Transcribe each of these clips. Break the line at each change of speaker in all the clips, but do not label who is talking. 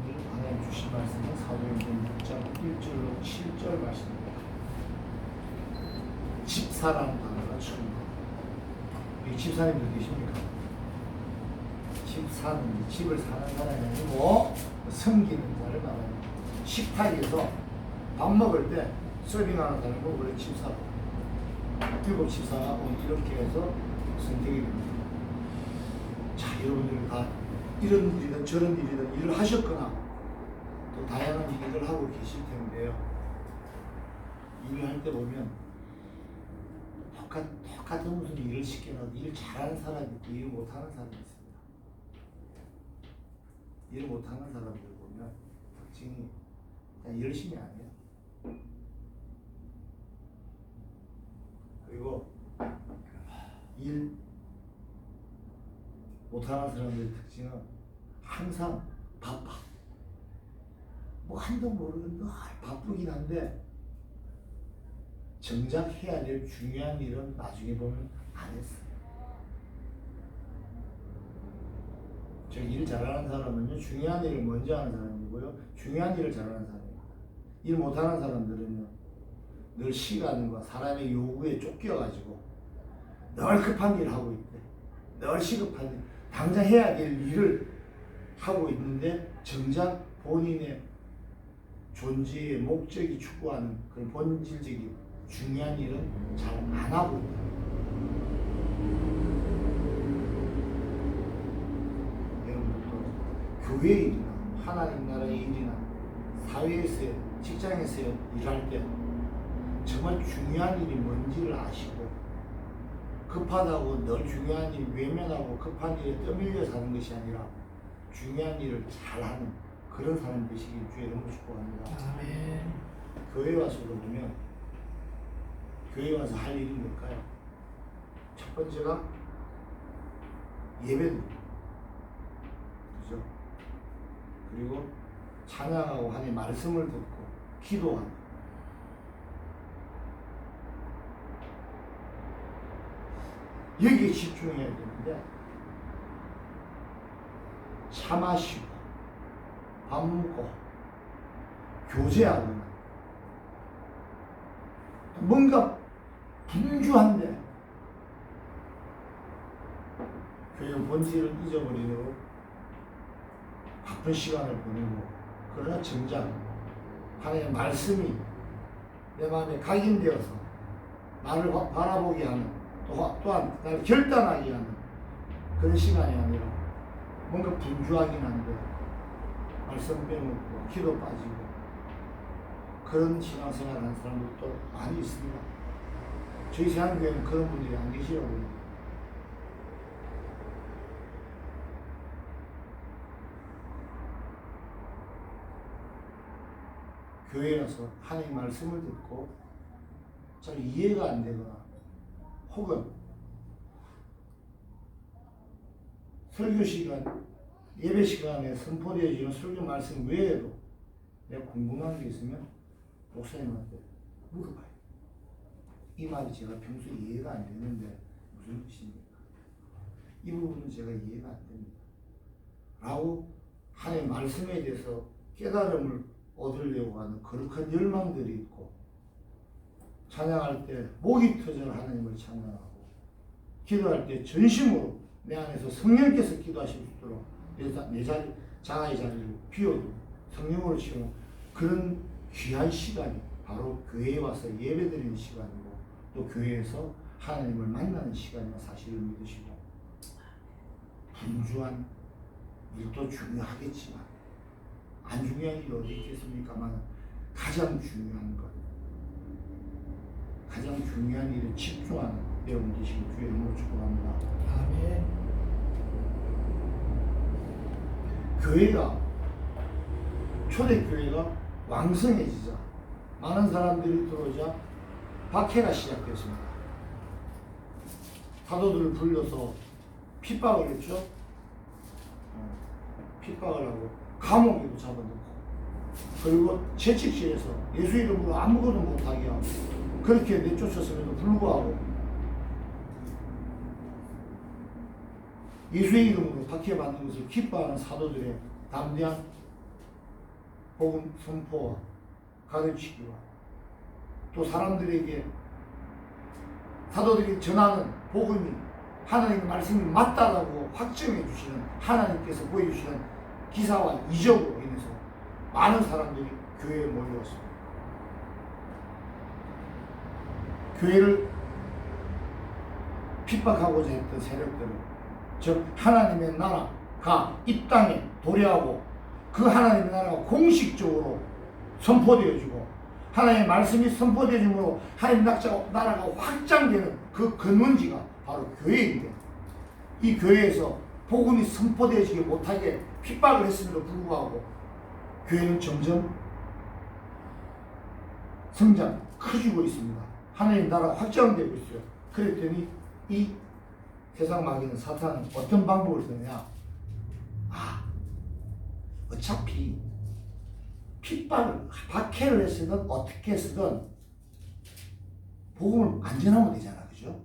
오늘 하나님 주신 말씀은 사도행전 6장 1절로 7절 말씀입니다. 집사라는 단어가 처음 나옵니다. 여기 집사님들 계십니까? 집사는 집을 사는 사람이 아니고 섬기는 자를 말합니다. 식탁에서 밥 먹을 때 서빙하는 사람이 원래 집사로 7 집사가 이렇게 해서 선택이 됩니다. 자, 여러분들 다 이런 일이든 저런 일이든 일을 하셨거나 또 다양한 일을 하고 계실 텐데요. 일을 할 때 보면 똑같은 무슨 일을 시켜놔도 일 잘하는 사람이 있고 일 못하는 사람이 있습니다. 일 못하는 사람들 보면 특징이 그냥 열심히 안 해요. 그리고 일 못하는 사람들의 특징은 항상 바빠. 뭐 한도 모르게 늘 바쁘긴 한데 정작 해야 될 중요한 일은 나중에 보면 안 했어요. 저 일 잘하는 사람은요, 중요한 일을 먼저 하는 사람이고요, 중요한 일을 잘하는 사람입니다. 일 못하는 사람들은요, 늘 시간과 사람의 요구에 쫓겨가지고 늘 급한 일을 하고 있대. 늘 시급한 일, 당장 해야 될 일을 하고 있는데 정작 본인의 존재의 목적이 추구하는 그런 본질적인 중요한 일은 잘 안 하고 있다. 여러분들도 교회 일이나 하나님 나라의 일이나 사회에서요, 직장에서요 일할 때 정말 중요한 일이 뭔지를 아시고 급하다고 늘 중요한 일 외면하고 급한 일에 떠밀려 사는 것이 아니라 중요한 일을 잘하는 그런 사람 되시길 주의 이름으로 축복합니다.
아멘.
교회 와서도 보면 교회 와서 할 일이 뭘까요? 첫 번째가 예배드립니다. 그죠? 그리고 찬양하고 하나님의 말씀을 듣고 기도하는 여기에 집중해야 되는데 차 마시고 밥 먹고 교제하거나 뭔가 분주한데 교회 본질을 잊어버리려고 바쁜 시간을 보내고 그러나 정작 하나님의 말씀이 내 마음에 각인되어서 나를 바라보게 하는 또한 나를 결단하게 하는 그런 시간이 아니라 뭔가 분주하긴 한데 말씀 빼먹고 기도 빠지고 그런 신앙생활 하는 사람들도 많이 있습니다. 저희 세안교회는 그런 분들이 안 계시라고요. 교회에 와서 하나님 말씀을 듣고 잘 이해가 안 되거나 혹은 설교 시간, 예배 시간에 선포되어지는 설교 말씀 외에도 내가 궁금한 게 있으면 목사님한테 물어봐요. 이 말이 제가 평소에 이해가 안 되는데 무슨 뜻입니까? 이 부분은 제가 이해가 안 됩니다. 라고 하나님의 말씀에 대해서 깨달음을 얻으려고 하는 거룩한 열망들이 있고 찬양할 때 목이 터져 하나님을 찬양하고 기도할 때 전심으로 내 안에서 성령께서 기도하실 수 있도록 내 자리, 자아의 자리를 비워도 성령으로 채우는 그런 귀한 시간이 바로 교회에 와서 예배드리는 시간이고 또 교회에서 하나님을 만나는 시간이나 사실을 믿으시고 분주한 일도 중요하겠지만 안 중요한 일이 어디 있겠습니까만 가장 중요한 것 가장 중요한 일에 집중하는 여러분 되시길 주의 이름으로 축복합니다.
아멘.
교회가 초대교회가 왕성해지자 많은 사람들이 들어오자 박해가 시작됐습니다. 사도들을 불러서 핍박을 했죠. 핍박을 하고 감옥에도 잡아놓고 그리고 채찍실에서 예수 이름으로 아무것도 못하게 하고 그렇게 내쫓았음에도 불구하고 예수의 이름으로 박해받는 것을 기뻐하는 사도들의 담대한 복음 선포와 가르치기와 또 사람들에게 사도들이 전하는 복음이 하나님의 말씀이 맞다라고 확정해 주시는 하나님께서 보여주시는 기사와 이적으로 인해서 많은 사람들이 교회에 몰려왔습니다. 교회를 핍박하고자 했던 세력들을, 즉 하나님의 나라가 이 땅에 도래하고 그 하나님의 나라가 공식적으로 선포되어지고 하나님의 말씀이 선포되어짐으로 하나님 나라가 확장되는 그 근원지가 바로 교회인데, 이 교회에서 복음이 선포되어지지 못하게 핍박을 했음에도 불구하고 교회는 점점 성장, 커지고 있습니다. 하나님 나라가 확장되고 있어요. 그랬더니 이 세상 마귀는, 사탄은 어떤 방법을 쓰느냐? 어차피 핍박을, 박해를 했으든 어떻게 쓰든 복음을 안 전하면 되잖아. 그죠?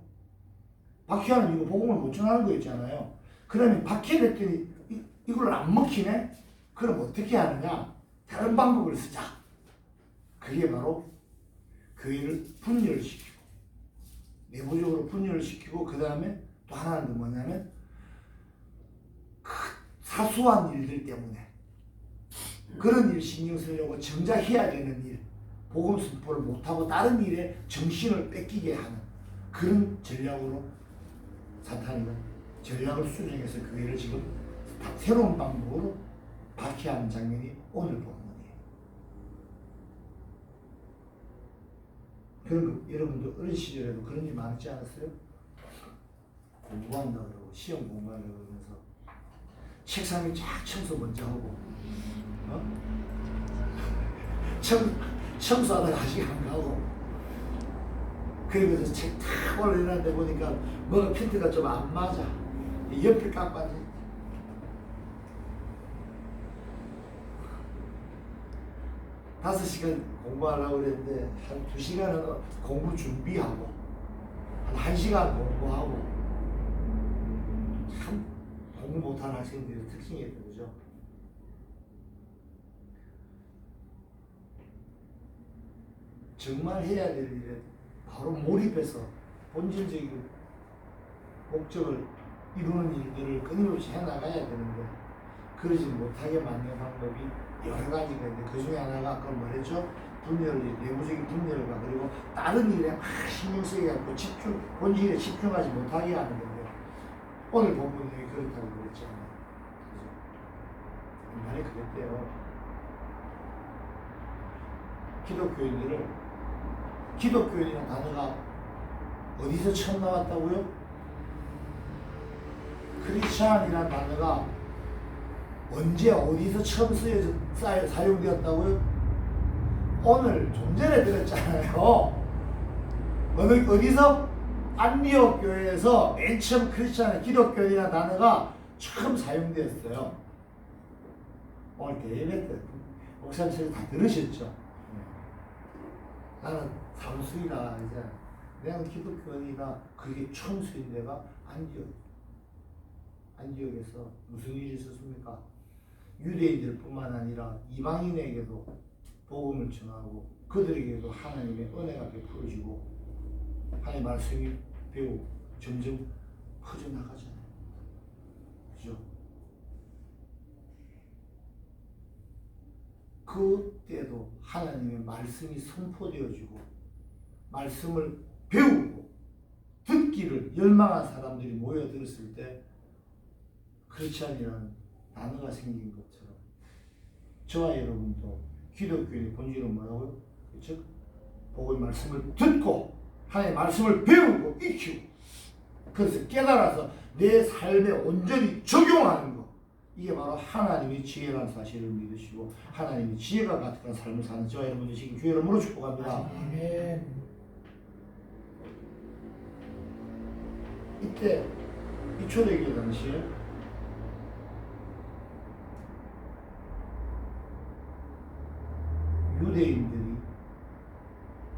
박해하는 이거 복음을 못 전하는 거 있잖아요. 그러면 박해됐더니 이걸 안 먹히네? 그럼 어떻게 하느냐? 다른 방법을 쓰자. 그게 바로 교회를 분열을 시키고, 내부적으로 분열을 시키고, 그 다음에 또 하나는 뭐냐면 그 사소한 일들 때문에 그런 일 신경 쓰려고 정작 해야 되는 일, 복음 선포를 못하고 다른 일에 정신을 뺏기게 하는 그런 전략으로 사탄이는 전략을 수정해서 교회를 지금 새로운 방법으로 박해하는 장면이 오늘 본문이에요. 그런 거 여러분도 어린 시절에도 그런 일 많지 않았어요? 공부한다 그러고 시험 공부한다 그러면서 책상에 쫙 청소 먼저 하고 청소하다가 아직 안 가고, 그러면서 책 탁 올려놨는데 보니까 뭐가 핀트가 좀 안 맞아. 옆에 깎아지. 다섯 시간 공부하려고 그랬는데 한 2시간은 공부 준비하고 한 1시간 공부하고. 참 공부 못하는 학생들의 특징이었던 거죠. 정말 해야 될 일에 바로 몰입해서 본질적인 목적을 이루는 일들을 끊임없이 해나가야 되는데, 그러지 못하게 만드는 방법이 여러 가지가 있는데, 그 중에 하나가 아까 말했죠? 내부적인 분열과, 그리고 다른 일에 막 신경 쓰게 하고 본질에 집중하지 못하게 하는 건데, 오늘 본문이 그렇다고 그랬잖아요. 옛날에 그랬대요. 기독교인이라는 단어가 어디서 처음 나왔다고요? 크리스찬이라는 단어가 언제 어디서 처음 사용되었다고요? 오늘 좀 전에 들었잖아요. 어디서? 안디옥 교회에서 맨 처음 크리스찬, 기독교인이라는 단어가 처음 사용되었어요. 오늘 예배 때 목사님 다 들으셨죠? 나는 삼수이다. 이제 내가 기독교인이다. 그게 처음 쓰인 데가 안디옥에서 무슨 일이 있었습니까? 유대인들 뿐만 아니라 이방인에게도 복음을 전하고 그들에게도 하나님의 은혜가 베풀어지고 하나님의 말씀이 배우고 점점 퍼져나가잖아요. 그죠? 그때도 하나님의 말씀이 선포되어지고 말씀을 배우고 듣기를 열망한 사람들이 모여들었을 때 크리스찬이라는 단어가 생긴 것처럼 저와 여러분도 기독교의 본질은 뭐라고요? 즉 복음의 말씀을 듣고 하나님의 말씀을 배우고 익히고, 그래서 깨달아서 내 삶에 온전히 적용하는 것, 이게 바로 하나님의 지혜라는 사실을 믿으시고 하나님의 지혜가 가득한 삶을 사는 저와 여러분들 지금 주의 이름으로 축복합니다. 아멘. 이때 이 초대교회 당시에 유대인들이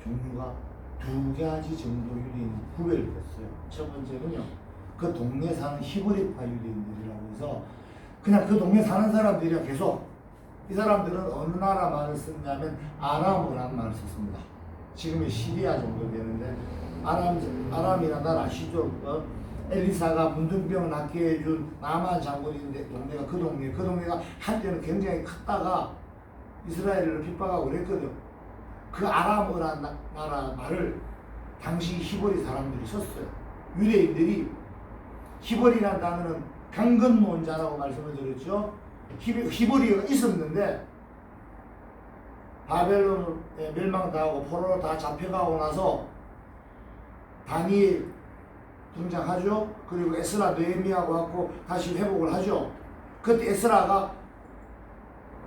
종류가 2가지 정도 유대인이 구별됐어요. 첫 번째는요, 그 동네 사는 히브리파 유대인들이라고 해서 그냥 그 동네 사는 사람들이랑 계속 이 사람들은 어느 나라 말을 썼냐면 아람어라는 말을 썼습니다. 지금의 시리아 정도 되는데 아람이라는 나라 아시죠? 엘리사가 문둥병을 낫게 해준 나만 장군인데 동네가 그 동네가 한때는 굉장히 컸다가 이스라엘을 핍박하고 그랬거든. 그 아람어라는 나라 말을 당시 히브리 사람들이 썼어요. 유대인들이 히브리라는 단어는 강건모원자라고 말씀을 드렸죠. 히브리어가 있었는데 바벨론에 멸망당하고 포로로 다 잡혀가고 나서 다니엘 등장하죠. 그리고 에스라 느헤미야하고 갖고 다시 회복을 하죠. 그때 에스라가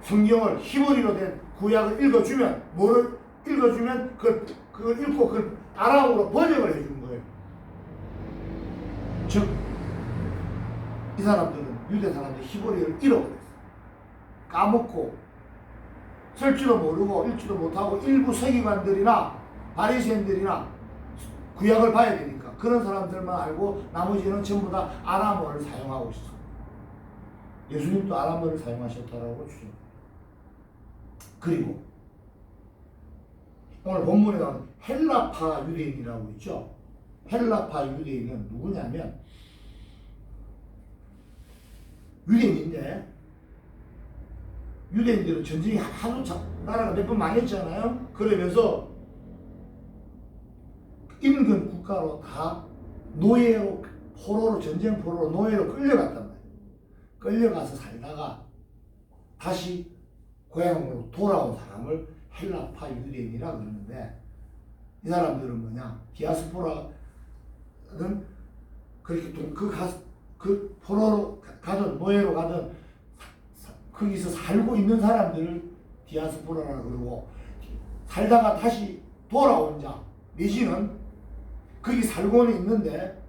성경을 히브리로 된 구약을 읽어주면 뭐를 읽어주면 그걸 읽고 그걸 아람어로 번역을 해주는 거예요. 즉 이 사람들은 유대 사람들이 히브리어를 잃어버렸어요. 까먹고 쓸 줄도 모르고 읽지도 못하고 일부 서기관들이나 바리새인들이나 구약을 봐야 되니까 그런 사람들만 알고 나머지는 전부 다 아람어를 사용하고 있어. 예수님도 아람어를 사용하셨다라고 주죠. 그리고 오늘 본문에 나오는 헬라파 유대인이라고 있죠. 헬라파 유대인은 누구냐면 유대인인데 유대인들은 전쟁이 하도 나라가 몇 번 망했잖아요. 그러면서 인근 국가로 다 노예로 포로로 전쟁 포로로 노예로 끌려갔단 말이에요. 끌려가서 살다가 다시 고향으로 돌아온 사람을 헬라파 유대인이라 그러는데 이 사람들은 뭐냐 디아스포라는 그렇게 그 포로로 가든 노예로 가든 거기서 살고 있는 사람들을 디아스포라라 그러고 살다가 다시 돌아온 자 내지는 거기 살고는 있는데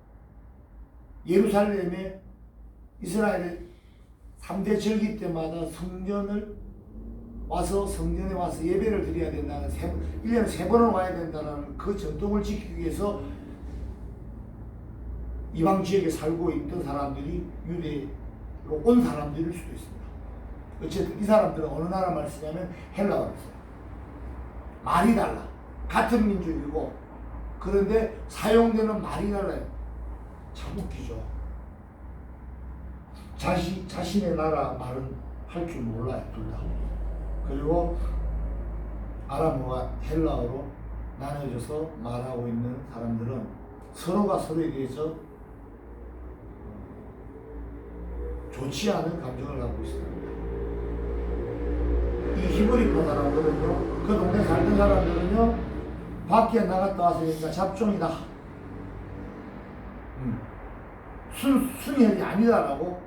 예루살렘에 이스라엘의 3대 절기 때마다 성전에 와서 예배를 드려야 된다는 1년에 3번을 와야 된다는 그 전통을 지키기 위해서 이방 지역에 살고 있던 사람들이 유대로 온 사람들일 수도 있습니다. 어쨌든 이 사람들은 어느 나라 말을 쓰냐면 헬라어를 써요. 말이 달라. 같은 민족이고 그런데 사용되는 말이 달라요. 참 웃기죠. 자신의 나라 말은 할 줄 몰라요. 둘 다. 그리고 아람어와 헬라어로 나눠져서 말하고 있는 사람들은 서로가 서로에 대해서 좋지 않은 감정을 갖고 있습니다. 이 히브리파 사람들은요, 그 동네 살던 사람들은요, 밖에 나갔다 왔으니까 잡종이다. 순혈이 아니다라고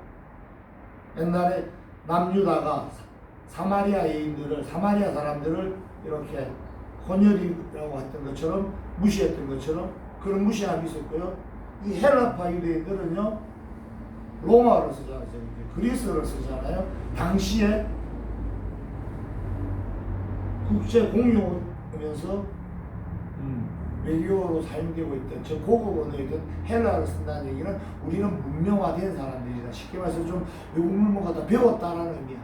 옛날에 남유다가 사마리아 사람들을 이렇게 혼혈이라고 했던 것처럼 무시했던 것처럼 그런 무시함이 있었고요. 이 헬라파 유대인들은요, 로마어를 쓰잖아요. 그리스어를 쓰잖아요. 당시에 국제 공용이면서 외교로 사용되고 있던 저 고급 언어이던 헬라어를 쓴다는 얘기는 우리는 문명화된 사람들이다. 쉽게 말해서 좀 외국 문명을 다 배웠다라는 의미야.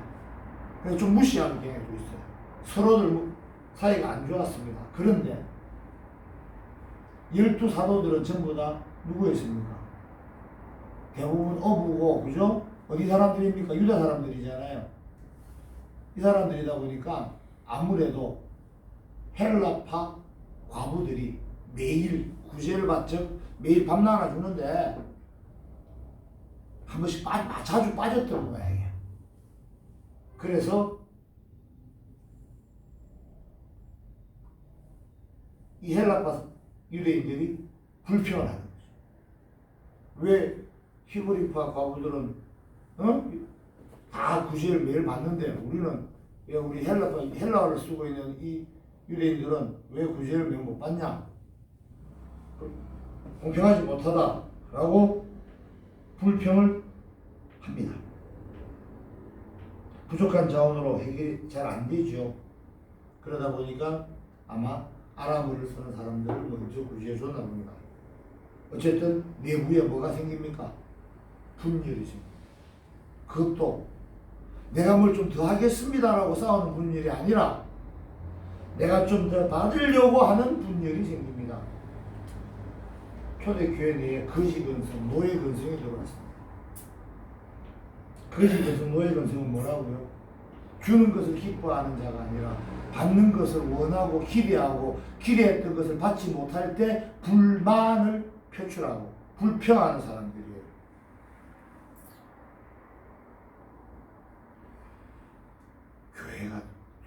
그래서 좀 무시하는 경향도 있어요. 서로들 사이가 안 좋았습니다. 그런데 12사도들은 전부 다 누구였습니까? 대부분 어부고, 그죠? 어디 사람들입니까? 유다 사람들이잖아요. 이 사람들이다 보니까 아무래도 헬라파 과부들이 매일 구제를 받죠. 매일 밥나 하나 주는데 한 번씩 자주 빠졌던 모양이에요. 그래서 이 헬라파 유대인들이 불평을 하는 거죠. 왜 히브리파 과부들은 다 구제를 매일 받는데 우리는 왜 우리 헬라어를 쓰고 있는 이 유대인들은 왜 구제를 매일 못 받냐? 공평하지 못하다라고 불평을 합니다. 부족한 자원으로 해결이 잘 안 되죠. 그러다 보니까 아마 아람어를 쓰는 사람들을 먼저 구제해 줬나 봅니다. 어쨌든 내부에 뭐가 생깁니까? 분열이 생깁니다. 그것도 내가 뭘 좀 더 하겠습니다라고 싸우는 분열이 아니라 내가 좀 더 받으려고 하는 분열이 생깁니다. 초대교회 내에 거지 근성, 노예 근성이 들어왔습니다. 거지 근성, 노예 근성은 뭐라고요? 주는 것을 기뻐하는 자가 아니라 받는 것을 원하고 기대하고 기대했던 것을 받지 못할 때 불만을 표출하고 불평하는 사람들이에요.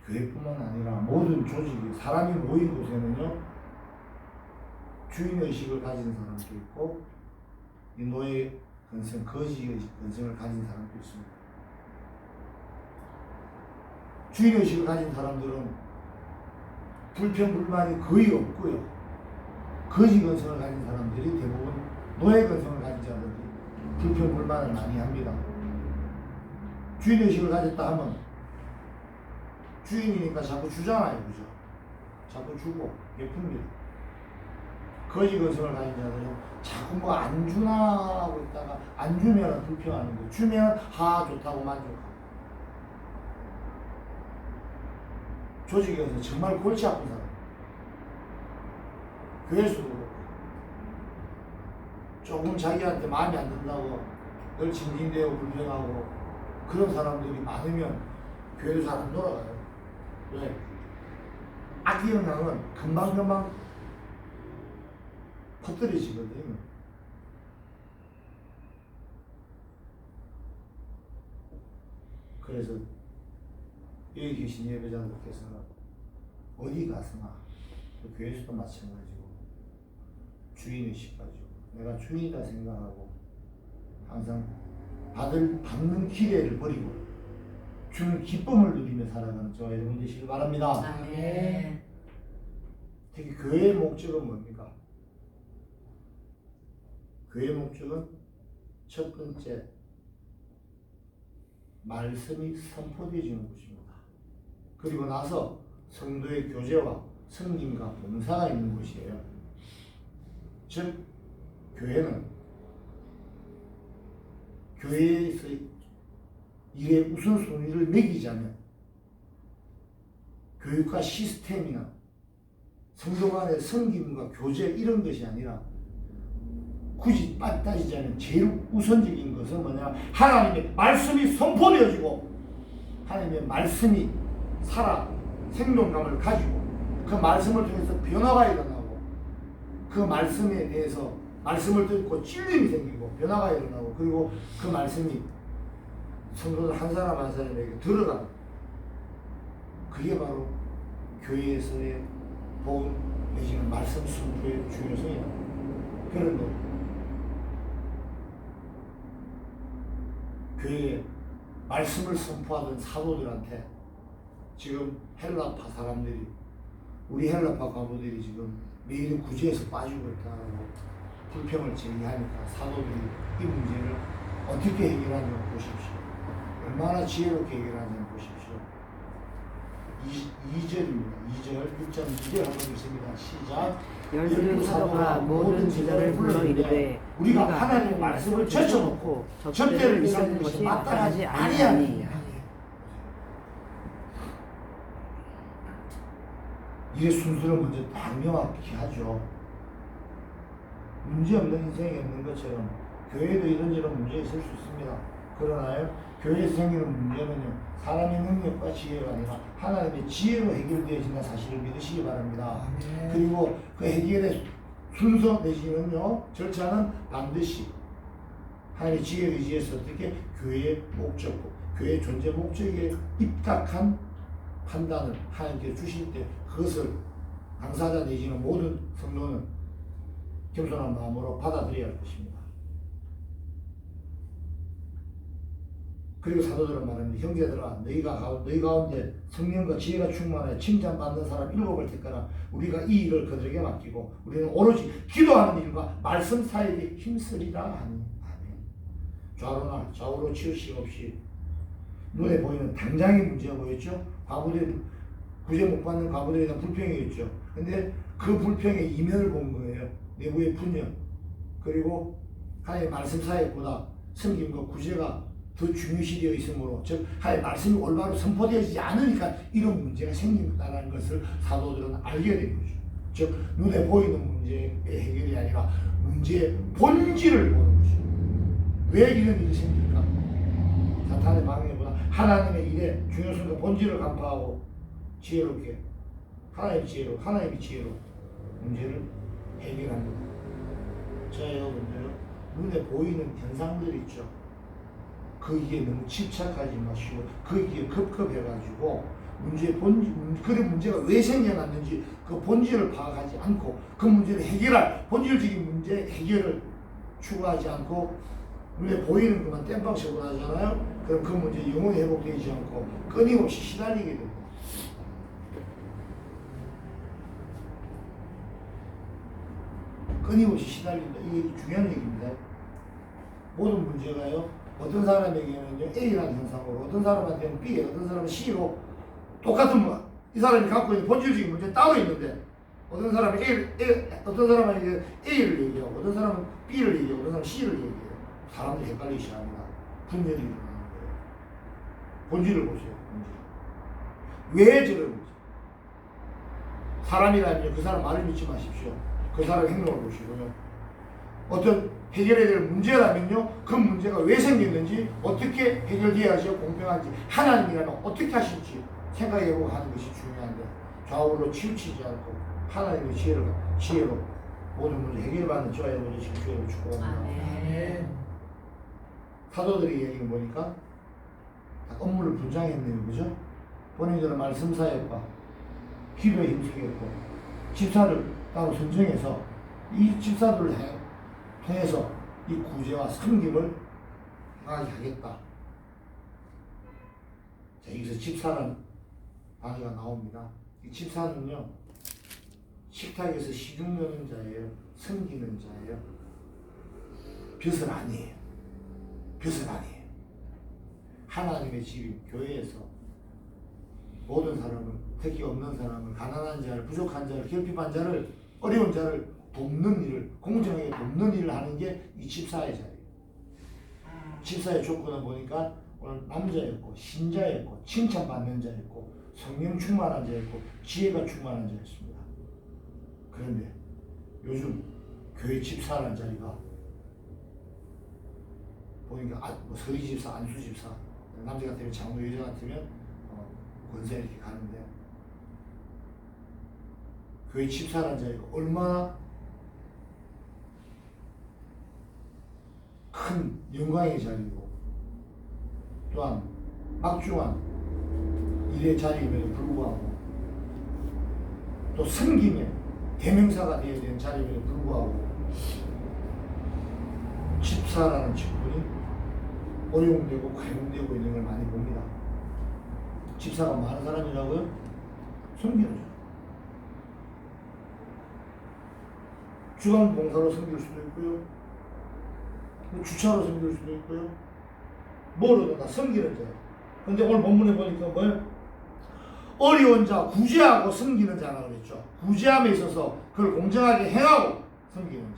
교회뿐만 아니라 모든 조직이 사람이 모인 곳에는요 주인의식을 가진 사람도 있고 이 노예 근성, 거지 근성을 가진 사람도 있습니다. 주인의식을 가진 사람들은 불평, 불만이 거의 없고요. 거지 근성을 가진 사람들이 대부분 노예 근성을 가진 자들이 불평, 불만을 많이 합니다. 주인의식을 가졌다 하면 주인이니까 자꾸 주잖아요. 그죠? 자꾸 주고 예쁩니다. 거지 근성을 가진 자들은 자꾸 뭐 안 주나 하고 있다가 안 주면 불평하는 거, 주면 좋다고 만족하고. 조직에서 정말 골치 아픈 사람, 교회에서도 그렇고 조금 자기한테 마음에 안 든다고 늘 징징대고 불평하고 그런 사람들이 많으면 교회도 잘 안 돌아가요. 왜? 악의 영향은 금방금방 퍼뜨려지거든요. 그래서 여기 계신 예배자들께서는 어디 가서나 교회에서도 마찬가지고 주인의식 가지고 내가 주인이다 생각하고 항상 받는 기대를 버리고 주는 기쁨을 누리며 살아가는 저와 여러분 되시길 바랍니다.
네.
특히 교회의 목적은 뭡니까? 교회의 목적은 첫 번째 말씀이 선포되어지는 곳입니다. 그리고 나서 성도의 교제와 섬김과 봉사가 있는 곳이에요. 즉 교회는 교회에서 일의 우선순위를 매기자면 교육과 시스템이나 성도 간의 섬김과 교제 이런 것이 아니라 굳이 따지자면 제일 우선적인 것은 뭐냐? 하나님의 말씀이 선포되어지고 하나님의 말씀이 살아 생동감을 가지고 그 말씀을 통해서 변화가 일어나고 그 말씀에 대해서 말씀을 듣고 찔림이 생기고 변화가 일어나고 그리고 그 말씀이 성도들 한 사람 한 사람에게 들어가는 그게 바로 교회에서의 복음 내지는 말씀 선포의 중요성이다. 그런데 교회에 말씀을 선포하던 사도들한테 지금 헬라파 사람들이 우리 헬라파 과부들이 지금 매일 구제에서 빠지고 있다고 불평을 제기하니까 사도들이 이 문제를 어떻게 해결하냐고 보십시오. 얼마나 지혜롭게 해결하냐고 보십시오. 2절입니다. 2절, 6.2절 한번 읽습니다. 시작.
열두 사도가 모든 제자를 불러 이르되
우리가 하나님의 말씀을 제쳐놓고 접대를 이사하는 것이 마땅하지 아니하니. 이의 순서를 먼저 딱 명확히 하죠. 문제없는 인생이 없는 것처럼 교회도 이런저런 문제가 있을 수 있습니다. 그러나요, 교회에서 생기는 문제는요, 사람의 능력과 지혜가 아니라 하나님의 지혜로 해결되어진다는 사실을 믿으시기 바랍니다. 그리고 그 해결의 순서 내지는요, 절차는 반드시 하나님의 지혜를 의지해서 어떻게 교회의 목적, 교회의 존재 목적에 입각한 판단을 하나님께 주실 때 그것을 당사자 내지는 모든 성도는 겸손한 마음으로 받아들여야 할 것입니다. 그리고 사도들은 말합니다. 형제들아, 너희 가운데 성령과 지혜가 충만하여 칭찬받는 사람 7을 택하라. 우리가 이 일을 그들에게 맡기고 우리는 오로지 기도하는 일과 말씀 사이에 힘쓰리라 하니. 아멘. 좌로나 좌우로 치우심 없이 눈에 보이는 당장의 문제가 보였죠. 과부들 구제 못 받는 과부들에 대한 불평이었죠. 근데 그 불평의 이면을 본 거예요. 내부의 분열 그리고 하나님의 말씀 사이보다 섬김과 구제가 더 중요시되어 있으므로 즉 하나님의 말씀이 올바로 선포되지 않으니까 이런 문제가 생긴다는 것을 사도들은 알게 된 거죠. 즉 눈에 보이는 문제의 해결이 아니라 문제의 본질을 보는 것이죠. 왜 이런 일이 생길까? 사탄의 방해보다 하나님의 일의 중요성과 본질을 간파하고 지혜롭게 하나님의 지혜로 문제를 해결하는 겁니다. 자, 여러분들 눈에 보이는 현상들이 있죠. 거기에 너무 집착하지 마시고 거기에 급급해가지고 그런 문제가 왜 생겨났는지 그 본질을 파악하지 않고 그 문제를 해결할 본질적인 문제 해결을 추구하지 않고 눈에 보이는 것만 땜빵식으로 하잖아요. 그럼 그 문제 영원히 회복되지 않고 끊임없이 시달리게 됩니다. 끊임없이 시달린다. 이게 중요한 얘기입니다. 모든 문제가요. 어떤 사람에게는요 A라는 현상으로, 어떤 사람한테는 B, 어떤 사람은 C로 똑같은 이 사람이 갖고 있는 본질적인 문제 따로 있는데 어떤 사람은 어떤 사람은 A를 얘기하고 어떤 사람은 B를 얘기하고 어떤 사람은 C를 얘기해요. 사람들이 헷갈리기 시작합니다. 분열이 일어나는 거예요. 본질을 보세요. 왜 저러는지. 사람이라면 그 사람 말을 믿지 마십시오. 그 사람 행동을 보시고요. 어떤 해결해야 될 문제라면요, 그 문제가 왜 생겼는지, 어떻게 해결돼야지 공평한지, 하나님이라면 어떻게 하실지 생각해보고 하는 것이 중요한데, 좌우로 치우치지 않고 하나님의 지혜로 모든 문제 해결받는 저와 여러분의 지혜로 축복합니다. 사도들의 얘기를 보니까 업무를 분장했네요, 그죠? 본인들은 말씀 사역과 기도에 힘쓰겠고, 집사를 따로 선정해서 이 집사들을 통해서 이 구제와 섬김을 행하게 하겠다. 자, 여기서 집사는 단어가 나옵니다. 이 집사는요, 식탁에서 식용 여는 자예요. 섬기는 자예요. 벼슬 아니에요. 벼슬 아니에요. 하나님의 집인 교회에서 모든 사람을, 특히 없는 사람을, 가난한 자를, 부족한 자를, 결핍한 자를, 어려운 자를 돕는 일을, 공정하게 돕는 일을 하는 게 이 집사의 자리예요. 집사의 조건을 보니까 오늘 남자였고, 신자였고, 칭찬받는 자였고, 성령 충만한 자였고, 지혜가 충만한 자였습니다. 그런데 요즘 교회 집사라는 자리가 보니까 서리 집사, 안수 집사, 남자 같으면 장로, 여자 같으면 권세 이렇게 가는데, 교회 집사라는 자리가 얼마나 큰 영광의 자리고 또한 막중한 일의 자리임에도 불구하고 또 섬김의 대명사가 되어야 되는 자리임에도 불구하고 집사라는 직분이 오용되고 과용되고 있는 걸 많이 봅니다. 집사가 많은 사람이라고요? 섬기는 자. 주간 봉사로 섬길 수도 있고요. 주차로 섬길 수도 있고요. 뭐로든 다 섬기는 자예요. 근데 오늘 본문에 보니까 뭐예요? 어려운 자, 구제하고 섬기는 자라고 그랬죠. 구제함에 있어서 그걸 공정하게 행하고 섬기는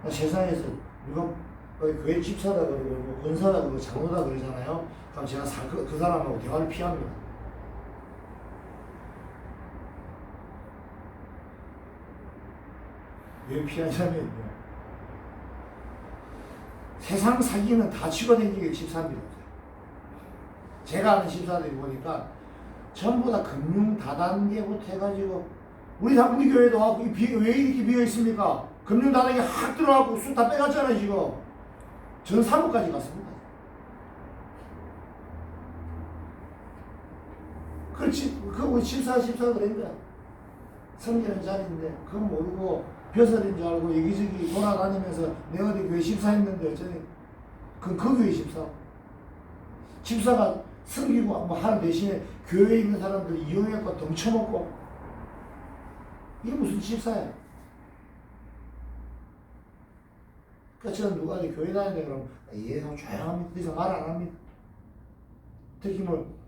자. 세상에서 누가 교회 집사다 그러고 권사다 그러고 장로다 그러잖아요. 그럼 제가 그 사람하고 대화를 피합니다. 왜 피하냐면요, 세상 사기는 다 치고다니는 집사입니다. 제가 아는 집사들이 보니까 전부 다 금융 다단계부터 해가지고 우리 교회도 하고 왜 이렇게 비어 있습니까? 금융 다단계 확 들어가고 쑥 다 빼갔잖아요. 지금 전 사무까지 갔습니다. 그렇지, 그거 집사 그랬는데 섬기는 자리인데 그건 모르고 벼슬인 줄 알고 여기저기 돌아다니면서 내가 어디 교회 집사했는데 어쩌니 그 교회 집사. 집사가 섬기고 뭐 하는 대신에 교회에 있는 사람들 이용해갖고 덩쳐먹고 이게 무슨 집사야? 그러니까 저는 누가 교회 다니는데 그러면 하고 조용합니다. 그래서 말 안 합니다. 특히 뭐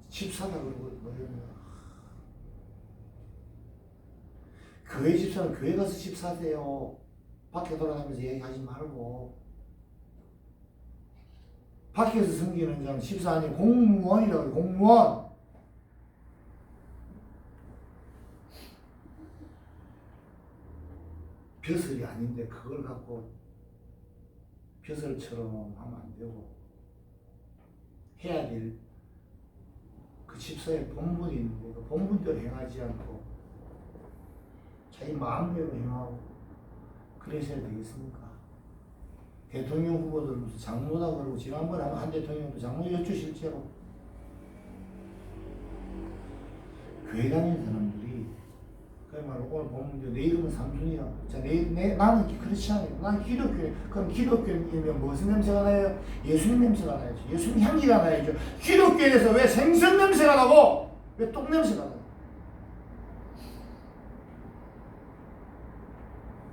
집사다 그러고 뭐 이런 거. 교회 집사는 교회 가서 집사세요. 밖에 돌아다니면서 얘기하지 말고 밖에서 섬기는 자는 집사 아니 공무원이라고 해요. 공무원. 벼슬이 아닌데 그걸 갖고 벼슬처럼 하면 안 되고 해야 될 그 집사의 본분이 있는데 그 본분대로 행하지 않고 자기 마음대로 행하고 그러셔야 되겠습니까? 대통령 후보들 무슨 장모다 그러고 지난번에 한 대통령도 장모 여쭈실지로 교회 다니는 사람들이 그야말로 오늘 보면 내 이름은 삼순이야. 자, 나는 그렇지 않아요. 나는 기독교인. 그럼 기독교인이면 무슨 냄새가 나요? 예수님 냄새가 나야죠. 예수님 향기가 나야죠. 기독교인에서 왜 생선 냄새가 나고 왜 똥 냄새가 나요?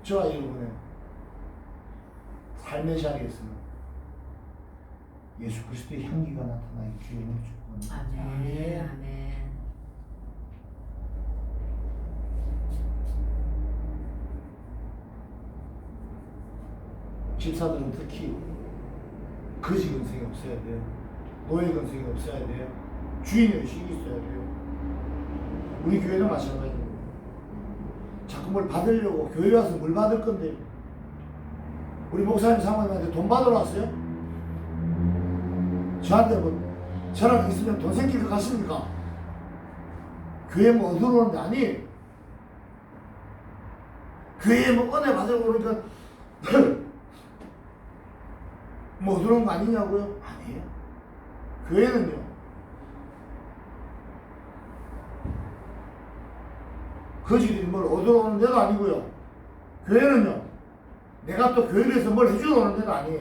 저와 여러분의 삶의 자리에서는 예수 그리스도의 향기가 나타나기 주님을 축복합니다.
아멘. 아멘.
집사들은 특히 거지 근성이 없어야 돼요. 노예 근성이 없어야 돼요. 주인의식이 있어야 돼요. 우리 교회도 마찬가지입니다. 자꾸 뭘 받으려고 교회 와서 뭘 받을 건데 우리 목사님 사모님한테 돈 받으러 왔어요? 저한테 뭐 저랑 있으면 돈 생길 것 같습니까? 교회 뭐 얻으러 오는 게 아니에요. 교회에 뭐 은혜 받으러 오니까 뭐 얻으러 온 거 아니냐고요? 아니에요. 교회는요 거지들이 뭘 얻으러 오는 데도 아니고요. 교회는요 내가 또 교회에서 뭘 해주러 오는 데도 아니에요.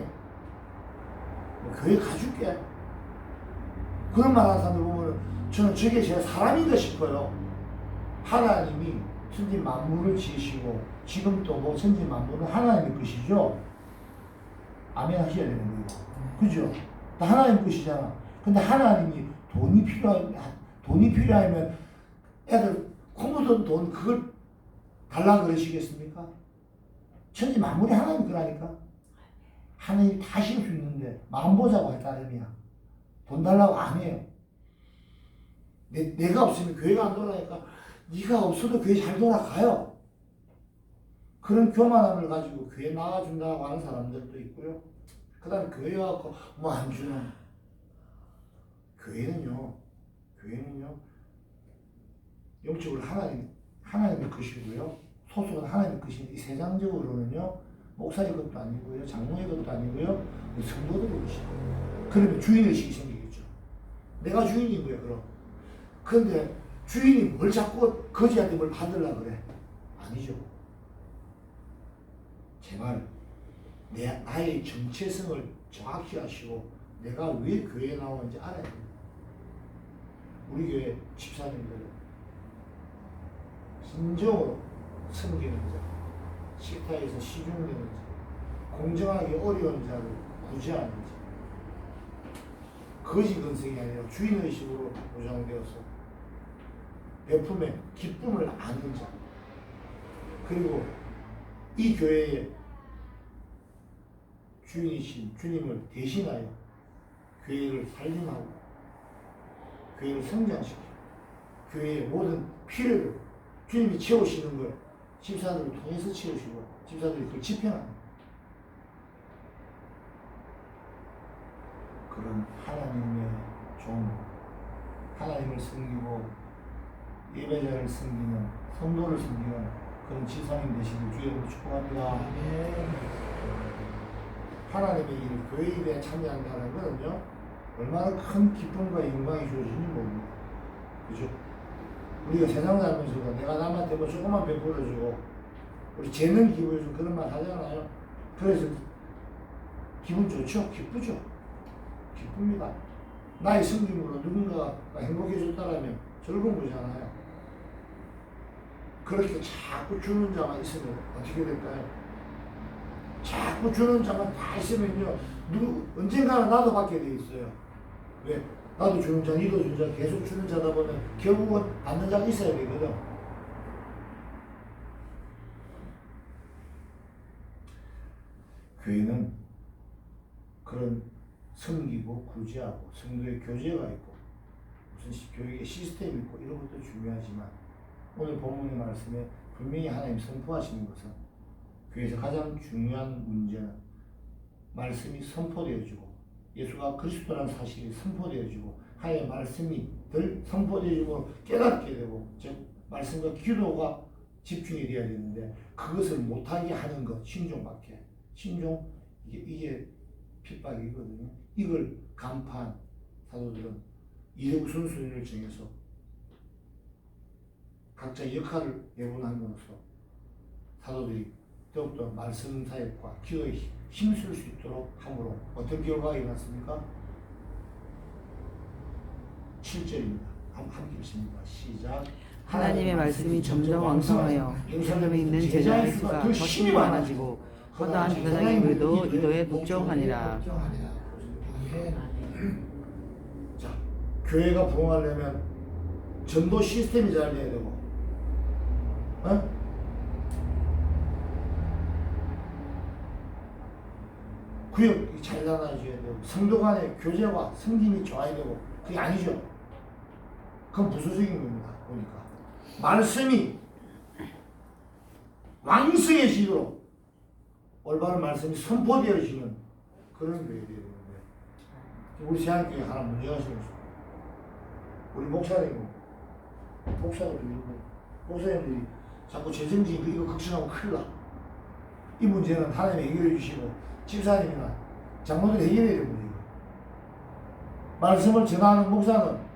뭐 교회 가줄게. 그런 말 하는 사람들 보면 저는 저게 제가 사람인가 싶어요. 하나님이 천지 만물을 지으시고 지금 또 뭐 천지 만물은 하나님의 것이죠. 아멘 하셔야 되는 거예요. 그죠? 다 하나님 것이잖아. 근데 하나님이 돈이 필요하면 애들 코 묻은 돈 그걸 달라 그러시겠습니까? 천지 만물이 하나님 거라니까. 하나님이 다 실 수 있는데 마음 보자고 할 따름이야. 돈 달라고 안 해요. 내가 없으면 교회가 안 돌아가니까 네가 없어도 교회 잘 돌아가요. 그런 교만함을 가지고 교회 나가준다고 하는 사람들도 있고요. 그 다음에 교회 와서 뭐 안 주는. 교회는요 영적으로 하나님의 것이고요. 소속은 하나님의 것인데 이 세상적으로는요 목사의 것도 아니고요, 장로의 것도 아니고요, 성도들의 것이에요. 그러면 주인의식이 생기겠죠. 내가 주인이고요, 그럼. 근데 주인이 뭘 자꾸 거지한테 뭘 받으려고 그래? 아니죠. 제발 나의 정체성을 정확히 하시고 내가 왜 교회에 나오는지 알아야 돼요. 우리 교회 집사님들은 진정으로 섬기는 자, 식탁에서 시중되는 자, 공정하게 어려운 자를 구제하는 자, 거지 근성이 아니라 주인의식으로 보장되어서 베품의 기쁨을 아는 자, 그리고 이 교회의 주인이신 주님을 대신하여 교회를 살림하고 교회를 성장시키고 교회의 모든 필요를 주님이 채우시는 걸 집사들을 통해서 채우시고 집사들이 그걸 집행합니다. 그런 하나님의 종, 하나님을 섬기고 예배자를 섬기는 성도를 섬기는 그런 지성인 되시길 주여로 축복합니다. 하나님의 일, 교회에 대해 참여한다는 것은요 얼마나 큰 기쁨과 영광이 주어지는지 모릅니다. 그죠? 우리가 세상 살면서도 내가 남한테 뭐 조금만 베풀어주고 우리 재능 기부해주고 그런 말 하잖아요. 그래서 기분 좋죠? 기쁘죠? 기쁩니다. 나의 섬김으로 누군가가 행복해졌다라면 즐거운 거잖아요. 그렇게 자꾸 주는 자만 있으면 어떻게 될까요? 자꾸 주는 자만 다 있으면요 언젠가는 나도 받게 돼 있어요. 왜? 나도 주는 자, 니도 주는 자, 계속 주는 자다 보면 결국은 받는 자가 있어야 되거든. 교회는 그런 섬기고 구제하고 성도의 교제가 있고 무슨 교육의 시스템이 있고 이런 것도 중요하지만 오늘 본문의 말씀에 분명히 하나님 선포하시는 것은 교회에서 가장 중요한 문제는 말씀이 선포되어지고 예수가 그리스도라는 사실이 선포되어지고 하나님의 말씀이 덜 선포되어지고 깨닫게 되고 즉 말씀과 기도가 집중이 되어야 되는데 그것을 못하게 하는 것 신종밖에 신종 이게 핍박이거든요. 이걸 간파한 사도들은 일의 우선순위를 정해서 각자 역할을 배분함으로써 사도들이 더욱더 말씀 사역과 기도에 힘쓸 수 있도록 함으로 어떤 결과가 일어났습니까? 7절입니다. 함께 읽습니다. 시작.
하나님의 말씀이 점점 왕성하여 예루살렘에 있는 제자의 수가 더 심히 많아지고 허다한 제사장의 물도 이도에 복종하니라.
자, 교회가 부흥하려면 전도 시스템이 잘 돼야 되고, 구역이 잘 나눠져야 되고, 성도 간의 교제와 성김이 좋아야 되고, 그게 아니죠. 그건 부수적인 겁니다. 보니까 말씀이 왕성해지도록 올바른 말씀이 선포되어지는 그런 교회가 되야 되는데 우리 세안교회 하나 문제가 생겼어요. 우리 목사님들이 자꾸 재정적인 이거 걱정하면 큰일 나. 이 문제는 하나님이 해결해 주시고 집사님이나 장로들이 해결해야 됩니다. 말씀을 전하는 목사는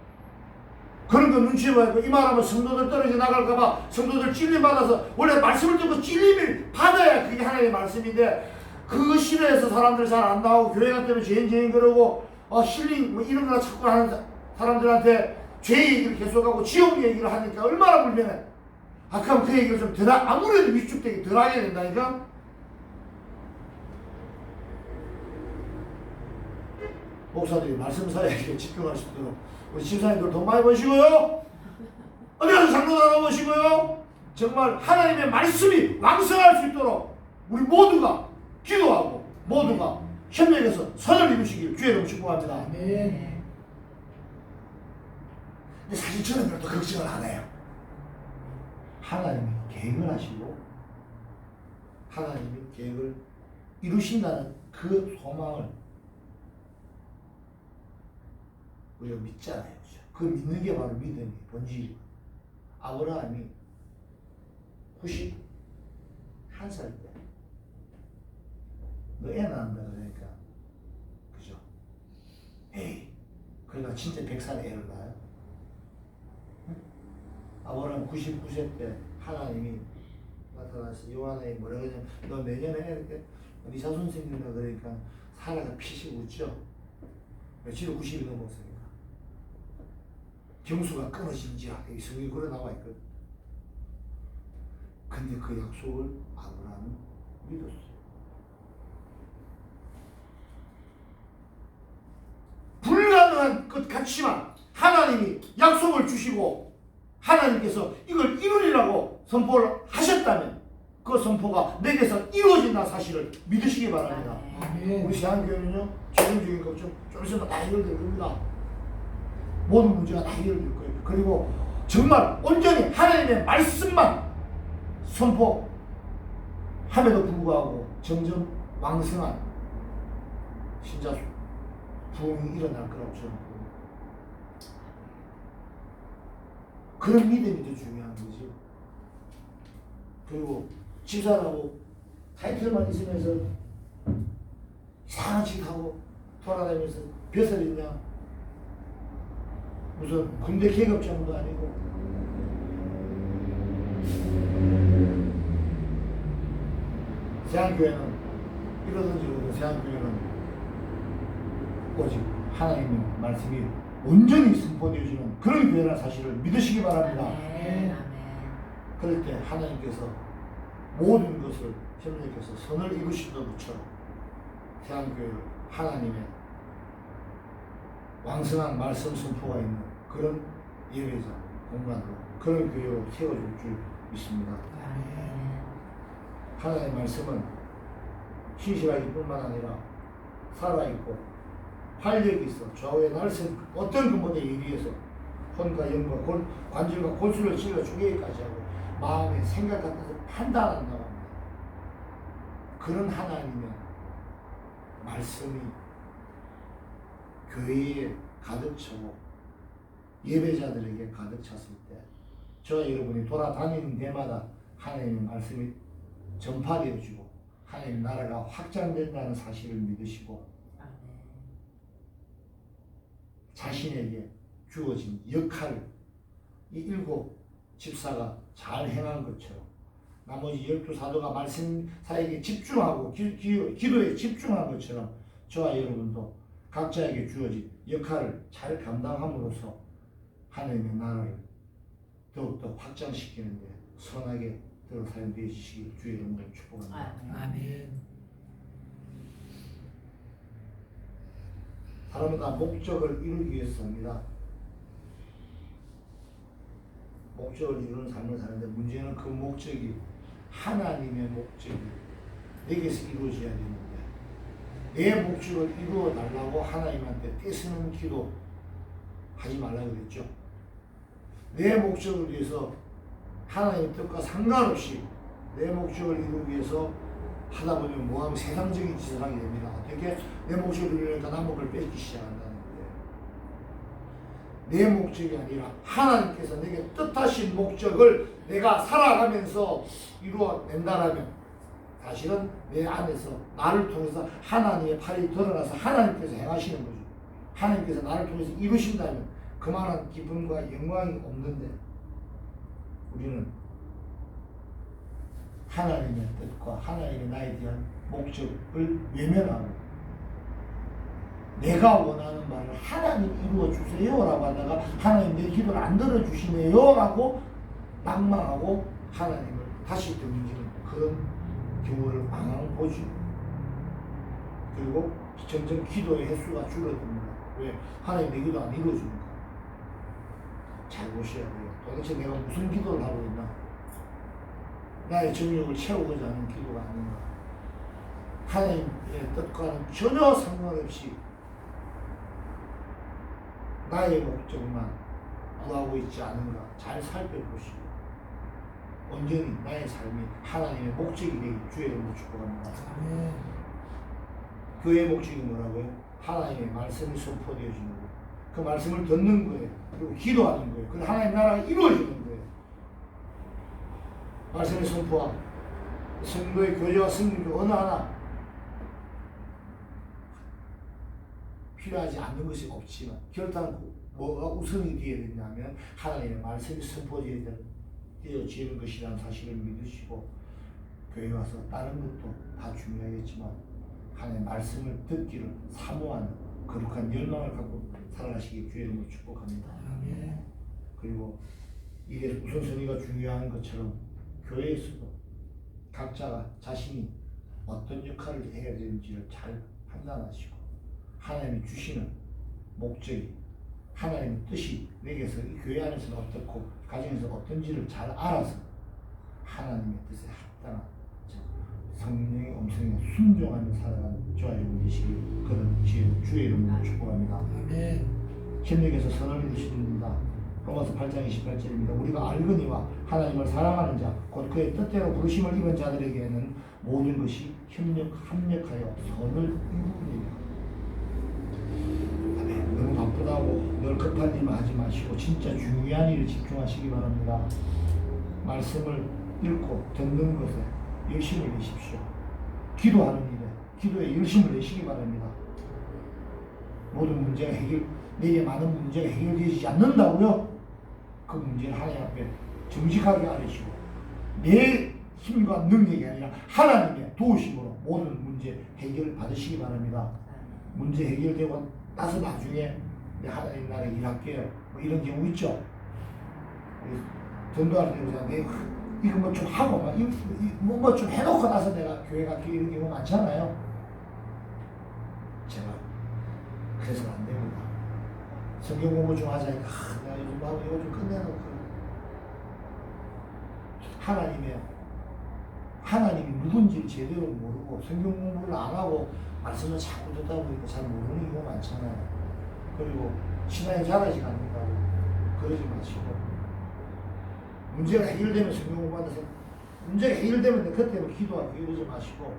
그런 거 눈치 봐야 이 말하면 성도들 떨어져 나갈까봐 성도들 찔림 받아서 원래 말씀을 듣고 찔림을 받아야 그게 하나님의 말씀인데 그거 싫어해서 사람들 잘 안 나오고 교회가 때문에 죄인 그러고 힐링 뭐 이런 거나 자꾸 하는 사람들한테 죄 얘기를 계속하고 지옥 얘기를 하니까 얼마나 불편해. 그럼 그 얘기를 좀 덜 아무래도 위축되게 덜 하게 된다니까. 목사들이 말씀 사역에 집중할 수 있도록 우리 집사님들 돈 많이 버시고요. 어디 가서 장로 나눠보시고요. 정말 하나님의 말씀이 왕성할 수 있도록 우리 모두가 기도하고 모두가 협력해서 선을 이루시길 주의 이름으로 축복합니다. 근데 사실 저는 별로 걱정을 안 해요. 하나님이 계획을 하시고 하나님이 계획을 이루신다는 그 소망을 우리가 믿잖아요. 그 믿는 게 바로 믿음이 본질이고 아브라함이 91살 때 너 애 낳는다 그러니까 그죠? 에이 그러니까 진짜 100살에 애를 낳아요? 응? 아브라함 99세 때 하나님이 나타나서 요한에 뭐라 그러냐면 너 내년에 네 자손 생긴다 그러니까 사라가 피식 웃죠? 며칠 90이 넘었으니까 경수가 끊어진지라 여기 성경이 그래 나와 있거든. 근데 그 약속을 아브라함은 믿었어요. 불가능한 것 같지만 하나님이 약속을 주시고 하나님께서 이걸 이루리라고 선포를 하셨다면 그 선포가 내게서 이루어진다는 사실을 믿으시기 바랍니다. 우리 세안교회는요 재정적인 것 좀 있으면 다 해결될 겁니다. 모든 문제가 다 해결될 거예요. 그리고 정말 온전히 하나님의 말씀만 선포함에도 불구하고 점점 왕성한 신자 부흥이 일어날 거라고 저는 봅니다. 그런 믿음이 더 중요한 거지. 그리고 집사라고 타이틀만 있으면서 이상한 짓 하고 돌아다니면서 벼슬 있냐 무슨 군대 계급장도 아니고 세안교회는 이러든지 모든 세안교회는 오직 하나님의 말씀이 온전히 선포되어지는 그런 교회라는 사실을 믿으시기 바랍니다. 그럴 때 하나님께서 모든 것을 협력해서 선을 이루시는 것처럼 세안교회를 하나님의 왕성한 말씀 선포가 있는 그런 예배자 공간으로 그런 교회로 세워줄 줄 믿습니다. 하나님의 말씀은 시시하기뿐만 아니라 살아있고 활력이 있어. 좌우의 날선 어떤 것보다 예리해서 혼과 영과 관절과 골수를 찔러 죽이기까지 하고 마음의 생각 같아서 판단한다고 합니다. 그런 하나님의 말씀이 교회에 가득 차고 예배자들에게 가득 찼을 때 저와 여러분이 돌아다니는 데마다 하나님의 말씀이 전파되어지고 하나님의 나라가 확장된다는 사실을 믿으시고 자신에게 주어진 역할을 이 7 집사가 잘 행한 것처럼 나머지 12 사도가 말씀사에게 집중하고 기도에 집중한 것처럼 저와 여러분도 각자에게 주어진 역할을 잘 감당함으로써 하나님의 나라를 더욱더 확장시키는데 선하게 들어 사용되어 주시기 주의 이름으로 축복합니다.
아멘.
사람은 다 목적을 이루기 위해서 삽니다. 목적을 이루는 삶을 사는데 문제는 그 목적이 하나님의 목적이 내게서 이루어져야 되는데 내 목적을 이루어 달라고 하나님한테 떼쓰는 기도 하지 말라고 그랬죠. 내 목적을 위해서 하나님의 뜻과 상관없이 내 목적을 이루기 위해서 하다 보면 뭐하면 세상적인 짓을 하게 됩니다. 어떻게 내 목적을 이루니까 남의 걸 뺏기 시작한다는 거예요. 내 목적이 아니라 하나님께서 내게 뜻하신 목적을 내가 살아가면서 이루어낸다라면 사실은 내 안에서 나를 통해서 하나님의 팔이 드러나서 하나님께서 행하시는 거죠. 하나님께서 나를 통해서 이루신다면 그만한 기쁨과 영광이 없는데 우리는 하나님의 뜻과 하나님의 나에 대한 목적을 외면하고 내가 원하는 말을 하나님 이루어 주세요 라고 하다가 하나님 내 기도를 안 들어주시네요 라고 낙망하고 하나님을 다시 등지는 그런 경우를 많이 보죠. 그리고 점점 기도의 횟수가 줄어듭니다. 왜? 하나님 내 기도 안 이루어주니까. 잘 보셔야 돼요. 도대체 내가 무슨 기도를 하고 있나? 나의 정욕을 채우고자 하는 기도가 아닌가? 하나님의 뜻과는 전혀 상관없이 나의 목적만 구하고 있지 않은가? 잘 살펴보시고 온전히 나의 삶이 하나님의 목적이 되기 주의 이름으로 축복합니다. 그의 목적이 뭐라고요? 하나님의 말씀이 선포되어지는 거예요. 그 말씀을 듣는 거예요. 그리고 기도하는 거예요. 그래서 하나님 나라가 이루어지는 거예요. 말씀의 선포와 성도의 교제와 성령 중 어느 하나 필요하지 않는 것이 없지만 결단코 뭐가 우선이 되어야 되냐면 하나님의 말씀이 선포되어지는 것이라는 사실을 믿으시고 교회 와서 다른 것도 다 중요하겠지만 하나님의 말씀을 듣기를 사모하는 거룩한 열망을 갖고 살아가시기 주의 이름으로 축복합니다. 그리고 이게 우선순위가 중요한 것처럼 교회에서도 각자가 자신이 어떤 역할을 해야 되는지를 잘 판단하시고 하나님이 주시는 목적이 하나님의 뜻이 내게서 이 교회 안에서는 어떻고 가정에서 어떤지를 잘 알아서 하나님의 뜻에 합당한 성령의 음성에 순종하며 살아가는 저와 여러분 되시길 그런 주의 이름으로 축복합니다. 힘내게서 선을 이루십니다. 로마서 8장 28절입니다. 우리가 알거니와 하나님을 사랑하는 자, 곧 그의 뜻대로 부르심을 입은 자들에게는 모든 것이 합력하여 선을 이루느니라. 너무 바쁘다고 늘 급한 일만 하지 마시고 진짜 중요한 일에 집중하시기 바랍니다. 말씀을 읽고 듣는 것에 열심을 내십시오. 기도하는 일에 기도에 열심을 내시기 바랍니다. 모든 문제가 내게 많은 문제가 해결되지 않는다고요? 그 문제는 하나님 앞에 정직하게 아뢰시고 내 힘과 능력이 아니라 하나님의 도우심으로 모든 문제 해결을 받으시기 바랍니다. 문제 해결되고 나서 나중에 하나님 나라에 일할게요. 뭐 이런 경우 있죠. 전도할 때도 내가 이거 뭐 좀 하고 뭐 좀 해놓고 나서 내가 교회 갈게 이런 경우 많잖아요. 제가 그래서는 안 됩니다. 성경 공부 좀 하자니까 내가 요즘 하고 이거 좀 끝내놓고 하나님이 누군지 제대로 모르고 성경 공부를 안 하고 말씀을 자꾸 듣다 보니까 잘 모르는 경우가 많잖아요. 그리고 신앙이 자라지가 않는다고 그러지 마시고 문제가 해결되면 성경 공부한다 문제가 해결되면 그때는 기도하고 이러지 마시고